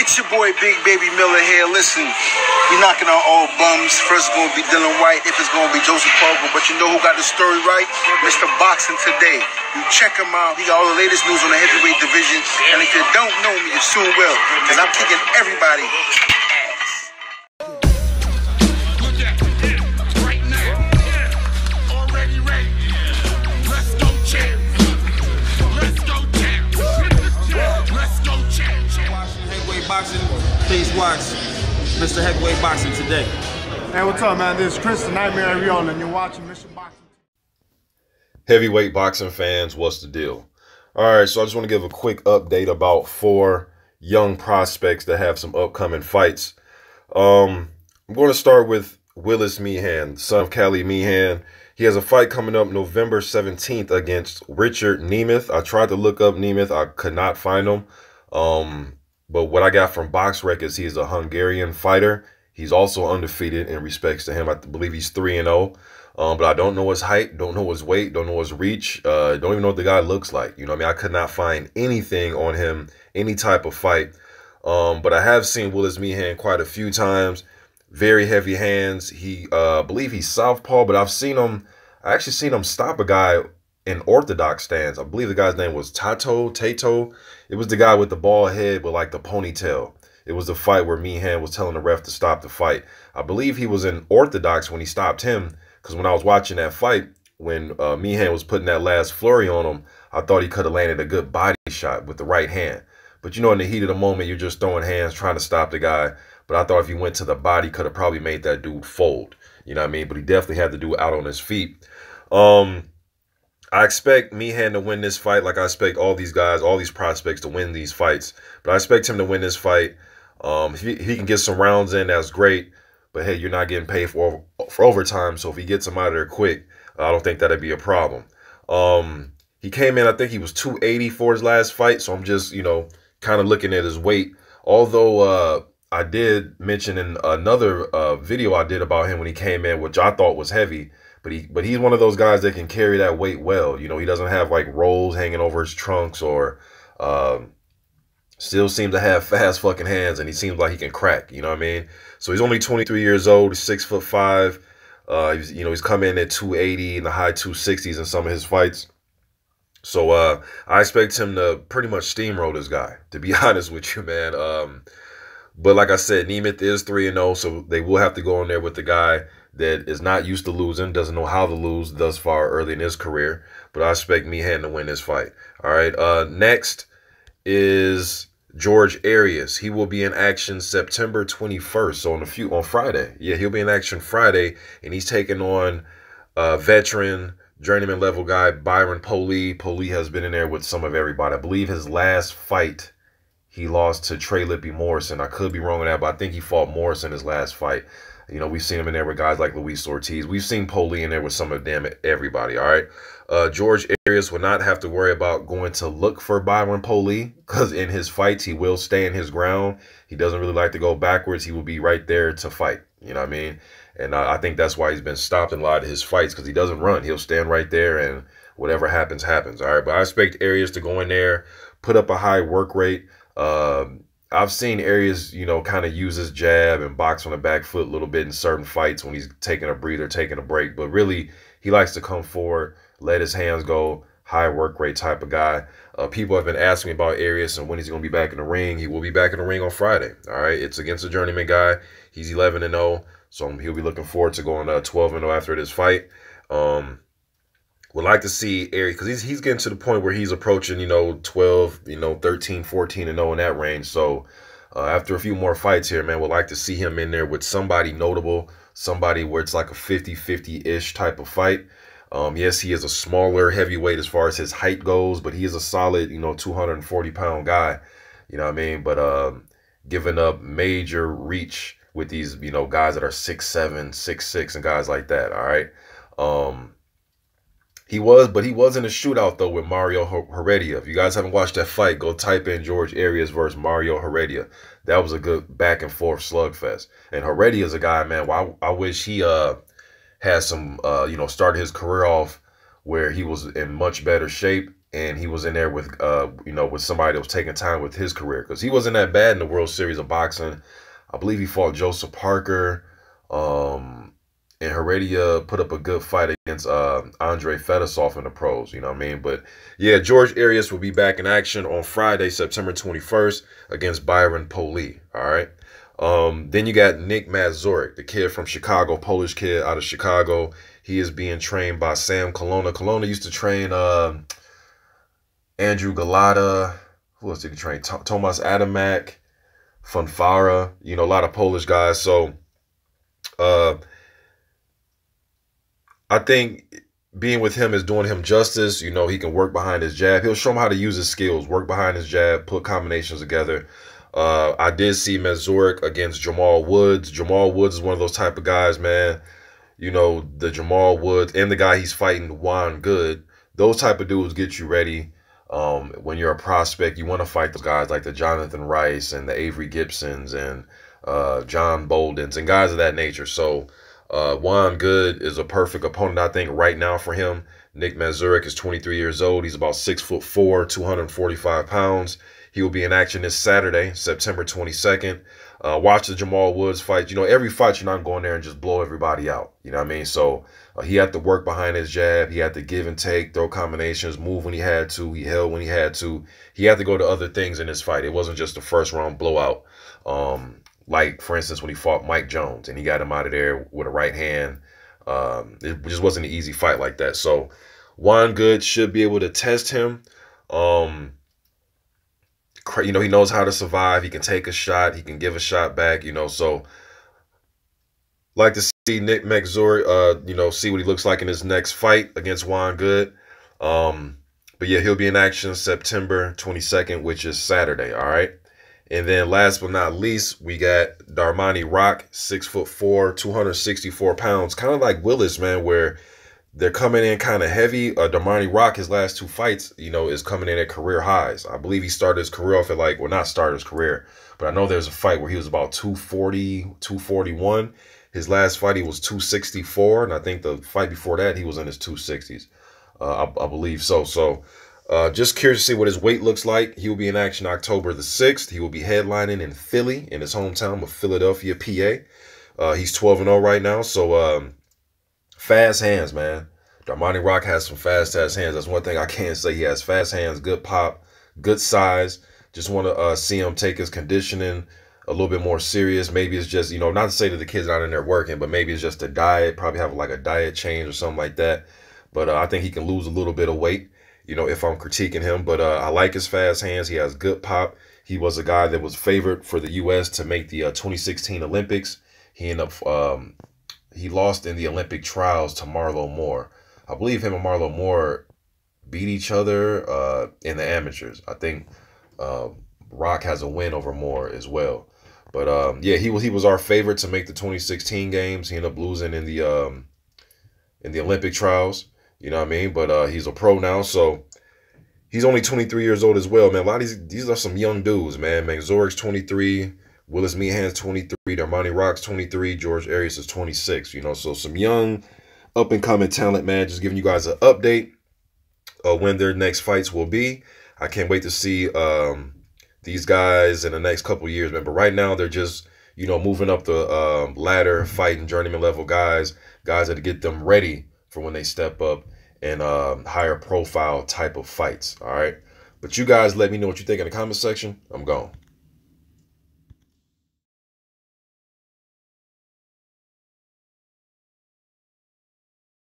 It's your boy Big Baby Miller here. Listen, we knocking on all bums. First it's going to be Dylan White, if it's going to be Joseph Parker. But you know who got the story right? Mr. Boxing Today. You check him out. He got all the latest news on the heavyweight division. And if you don't know me, you soon will. Because I'm kicking everybody ass. Boxing, please watch Mr. Heavyweight Boxing Today. Hey, what's up, man? This is Chris, the Nightmare Ariel, and you're watching Mr. Boxing. Heavyweight boxing fans, what's the deal? All right, so I just want to give a quick update about 4 young prospects that have some upcoming fights. I'm going to start with Willis Meehan, son of Callie Meehan. He has a fight coming up November 17th against Richard Nemeth. I tried to look up Nemeth. I could not find him. But what I got from Mazurek is he's a Hungarian fighter. He's also undefeated in respects to him. I believe he's 3-0. But I don't know his height, don't know his weight, don't know his reach. Don't even know what the guy looks like. You know what I mean? I could not find anything on him, any type of fight. But I have seen Willis Meehan quite a few times. Very heavy hands. I believe he's southpaw, but I actually seen him stop a guy in orthodox stance. I believe the guy's name was Tato. It was the guy with the bald head with like the ponytail. It was the fight where Meehan was telling the ref to stop the fight. I believe he was in orthodox when he stopped him, because when I was watching that fight, when Meehan was putting that last flurry on him, I thought he could have landed a good body shot with the right hand. But you know, in the heat of the moment, you're just throwing hands, trying to stop the guy. But I thought if he went to the body, could have probably made that dude fold. You know what I mean? But he definitely had to do it out on his feet. I expect Meehan to win this fight, like I expect all these guys, all these prospects to win these fights. But I expect him to win this fight. If he can get some rounds in, that's great. But hey, you're not getting paid for overtime, so if he gets him out of there quick, I don't think that'd be a problem. He came in, I think he was 280 for his last fight, so I'm just, you know, kind of looking at his weight. Although I did mention in another video I did about him when he came in, which I thought was heavy. But he's one of those guys that can carry that weight well. You know, he doesn't have like rolls hanging over his trunks, or still seems to have fast fucking hands, and he seems like he can crack. You know what I mean? So he's only 23 years old. He's 6'5". He's come in at 280 in the high 260s in some of his fights. So I expect him to pretty much steamroll this guy, to be honest with you, man. But like I said, Nemeth is 3-0, so they will have to go in there with the guy that is not used to losing, doesn't know how to lose thus far early in his career. But I expect Meehan to win this fight. All right. Next is George Arias. He will be in action September 21st, so on Friday. Yeah, he'll be in action Friday, and he's taking on veteran journeyman level guy Byron Poli. Poli has been in there with some of everybody. I believe his last fight he lost to Trey Lippy Morrison. I could be wrong on that, but I think he fought Morrison his last fight. You know, we've seen him in there with guys like Luis Ortiz. We've seen Poli in there with some of them, everybody, all right? George Arias will not have to worry about going to look for Byron Poli, because in his fights, he will stand his ground. He doesn't really like to go backwards. He will be right there to fight, you know what I mean? And I think that's why he's been stopped in a lot of his fights, because he doesn't run. He'll stand right there, and whatever happens, happens, all right? But I expect Arias to go in there, put up a high work rate. I've seen Arias, you know, kind of use his jab and box on the back foot a little bit in certain fights when he's taking a breather, taking a break. But really, he likes to come forward, let his hands go, high work rate type of guy. People have been asking me about Arias and when he's going to be back in the ring. He will be back in the ring on Friday. All right, it's against a journeyman guy. He's 11-0, so he'll be looking forward to going 12-0 after this fight. Would like to see Arias, because he's getting to the point where he's approaching, 12, 13, 14-0 in that range. So after a few more fights here, man, would like to see him in there with somebody notable, somebody where it's like a 50-50-ish type of fight. Yes, he is a smaller heavyweight as far as his height goes, but he is a solid, 240-pound guy. You know what I mean? But giving up major reach with these, guys that are 6'7", 6'6", and guys like that, all right? He was in a shootout, though, with Mario Heredia. If you guys haven't watched that fight, go type in George Arias versus Mario Heredia. That was a good back-and-forth slugfest. And Heredia is a guy, man, I wish he had some, started his career off where he was in much better shape and he was in there with with somebody that was taking time with his career, because he wasn't that bad in the World Series of boxing. I believe he fought Joseph Parker, and Heredia put up a good fight against Andre Fedosov in the pros. You know what I mean? But yeah, George Arias will be back in action on Friday, September 21st against Byron Poli. All right. Then you got Nick Mazurek, the kid from Chicago, Polish kid out of Chicago. He is being trained by Sam Colonna. Colonna used to train Andrew Galata. Who else did he train? Tomas Adamek, Funfara. You know, a lot of Polish guys. So I think being with him is doing him justice. You know, he can work behind his jab. He'll show him how to use his skills, work behind his jab, put combinations together. I did see Mazurek against Jamal Woods. Jamal Woods is one of those type of guys, man. You know, the Jamal Woods and the guy he's fighting, Juan Good. Those type of dudes get you ready. When you're a prospect, you want to fight those guys like the Jonathan Rice and the Avery Gibsons and John Boldens and guys of that nature. So Juan Good is a perfect opponent, I think, right now for him. Nick Mazurek is 23 years old. He's about 6'4", 245 pounds. He will be in action this Saturday, September 22nd. Watch the Jamal Woods fight. You know, every fight, you're not going there and just blow everybody out. You know what I mean? So he had to work behind his jab. He had to give and take, throw combinations, move when he had to. He held when he had to. He had to go to other things in this fight. It wasn't just a first-round blowout. Like, for instance, when he fought Mike Jones and he got him out of there with a right hand. It just wasn't an easy fight like that. So Juan Good should be able to test him. You know, he knows how to survive. He can take a shot. He can give a shot back, you know. So like to see Nick Mazurek, you know, see what he looks like in his next fight against Juan Good. But yeah, he'll be in action September 22nd, which is Saturday, all right? And then last but not least, we got Darmani Rock, 6'4", 264 pounds. Kind of like Willis, man, where they're coming in kind of heavy. Darmani Rock, his last two fights, you know, is coming in at career highs. I believe he started his career off at like, well, not started his career, but I know there's a fight where he was about 240, 241. His last fight, he was 264. And I think the fight before that, he was in his 260s. I believe so. So just curious to see what his weight looks like. He will be in action October the 6th. He will be headlining in Philly, in his hometown of Philadelphia, PA. He's 12-0 right now. So fast hands, man. Darmani Rock has some fast-ass hands. That's one thing I can say. He has fast hands, good pop, good size. Just want to see him take his conditioning a little bit more serious. Maybe it's just, you know, not to say that the kid's not in there working, but maybe it's just a diet. Probably have like a diet change or something like that. But I think he can lose a little bit of weight, you know, if I'm critiquing him. But I like his fast hands. He has good pop. He was a guy that was favored for the U.S. to make the 2016 Olympics. He ended up, he lost in the Olympic trials to Marlo Moore. I believe him and Marlo Moore beat each other in the amateurs. I think Rock has a win over Moore as well. But yeah, he was our favorite to make the 2016 games. He ended up losing in the Olympic trials. You know what I mean? But he's a pro now, so he's only 23 years old as well, man. A lot of these are some young dudes, man. Mazurek's 23, Willis Meehan's 23, Darmani Rock's 23, George Arias is 26. You know, so some young, up-and-coming talent, man. Just giving you guys an update of when their next fights will be. I can't wait to see these guys in the next couple years, man. But right now, they're just, you know, moving up the ladder, fighting journeyman level guys that get them ready for when they step up and higher profile type of fights. All right. But you guys let me know what you think in the comment section. I'm gone.